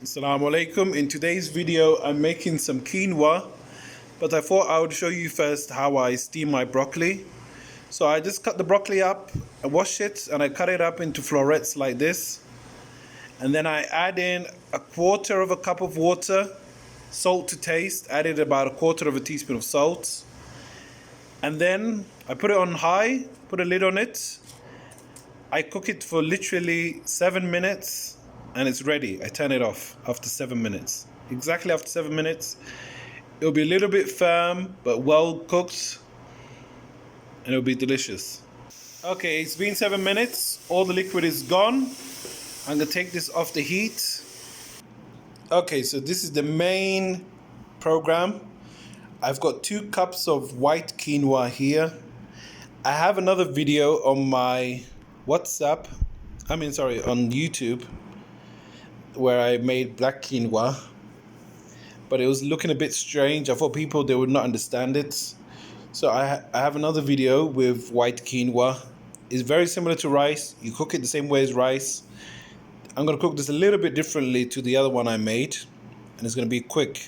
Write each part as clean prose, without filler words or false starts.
Assalamu alaikum. In today's video I'm making some quinoa, but I thought I would show you first how I steam my broccoli. So I just cut the broccoli up, I wash it, and I cut it up into florets like this. And then I add in a quarter of a cup of water, salt to taste, added about a quarter of a teaspoon of salt. And then I put it on high, put a lid on it. I cook it for literally 7 minutes and it's ready. I turn it off after 7 minutes. Exactly after 7 minutes. It'll be a little bit firm but well cooked and it'll be delicious. Okay, it's been 7 minutes. All the liquid is gone. I'm gonna take this off the heat. Okay, so this is the main program. I've got 2 cups of white quinoa here. I have another video on my on YouTube where I made black quinoa, but it was looking a bit strange. I thought they would not understand it. So I have another video with white quinoa. It's very similar to rice. You cook it the same way as rice. I'm going to cook this a little bit differently to the other one I made, and it's going to be quick.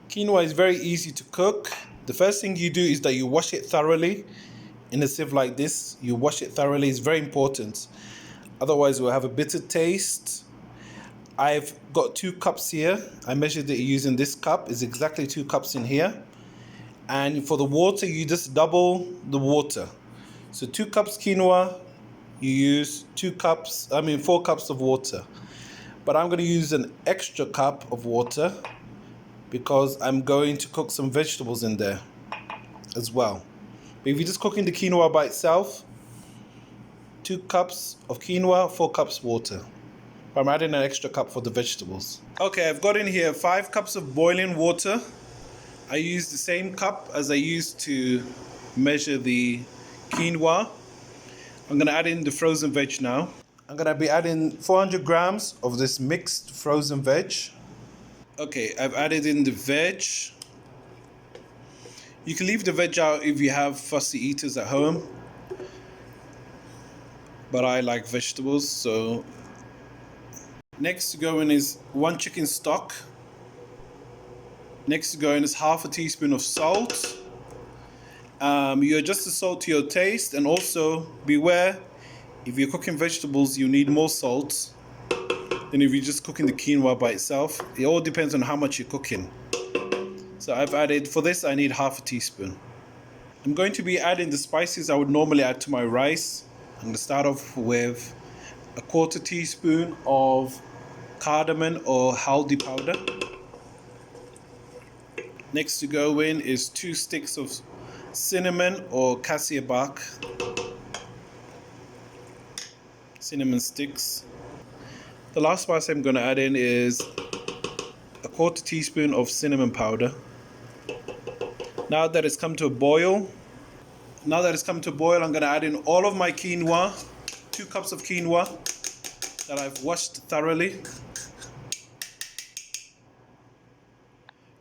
Quinoa is very easy to cook. The first thing you do is that you wash it thoroughly. In a sieve like this, you wash it thoroughly. It's very important. Otherwise, it will have a bitter taste. I've got 2 cups here. I measured it using this cup. It's exactly 2 cups in here. And for the water, you just double the water. So 2 cups quinoa, you use 4 cups of water. But I'm going to use an extra cup of water because I'm going to cook some vegetables in there as well. But if you're just cooking the quinoa by itself, 2 cups of quinoa, 4 cups water. I'm adding an extra cup for the vegetables. Okay, I've got in here 5 cups of boiling water. I use the same cup as I used to measure the quinoa. I'm going to add in the frozen veg now. I'm going to be adding 400 grams of this mixed frozen veg. Okay, I've added in the veg. You can leave the veg out if you have fussy eaters at home, but I like vegetables, so. Next to go in is 1 chicken stock. Next to go in is half a teaspoon of salt. You adjust the salt to your taste, and also beware, if you're cooking vegetables you need more salt than if you're just cooking the quinoa by itself. It all depends on how much you're cooking. So I've added, for this I need half a teaspoon. I'm going to be adding the spices I would normally add to my rice. I'm going to start off with a quarter teaspoon of cardamom or haldi powder. Next to go in is 2 sticks of cinnamon or cassia bark. Cinnamon sticks. The last spice I'm going to add in is a quarter teaspoon of cinnamon powder. Now that it's come to a boil, I'm going to add in all of my quinoa, 2 cups of quinoa that I've washed thoroughly.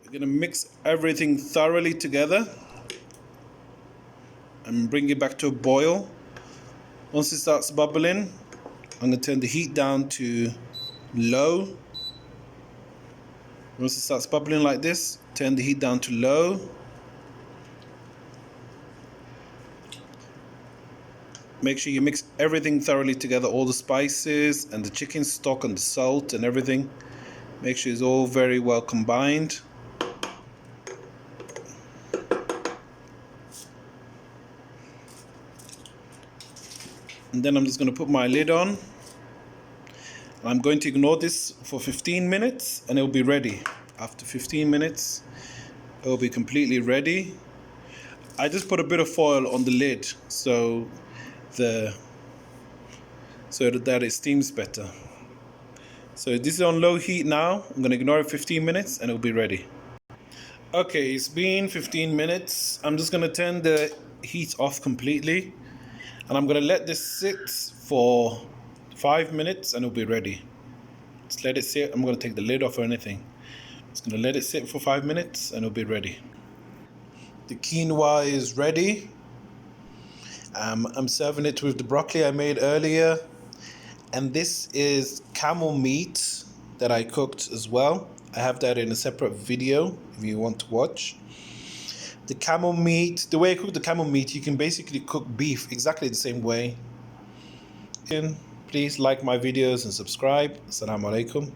We're going to mix everything thoroughly together and bring it back to a boil. Once it starts bubbling, I'm going to turn the heat down to low. Once it starts bubbling like this, turn the heat down to low. Make sure you mix everything thoroughly together, all the spices and the chicken stock and the salt and everything. Make sure it's all very well combined. And then I'm just going to put my lid on. I'm going to ignore this for 15 minutes and it will be ready. After 15 minutes, it will be completely ready. I just put a bit of foil on the lid so that it steams better. So this is on low heat now. I'm going to ignore it 15 minutes and it will be ready. Okay, it's been 15 minutes. I'm just going to turn the heat off completely. And I'm going to let this sit for 5 minutes and it'll be ready. Just let it sit. I'm going to take the lid off or anything. Just going to let it sit for 5 minutes and it'll be ready. The quinoa is ready. I'm serving it with the broccoli I made earlier. And this is camel meat that I cooked as well. I have that in a separate video if you want to watch. The camel meat, the way I cook the camel meat, you can basically cook beef exactly the same way. Please like my videos and subscribe. Assalamu alaikum.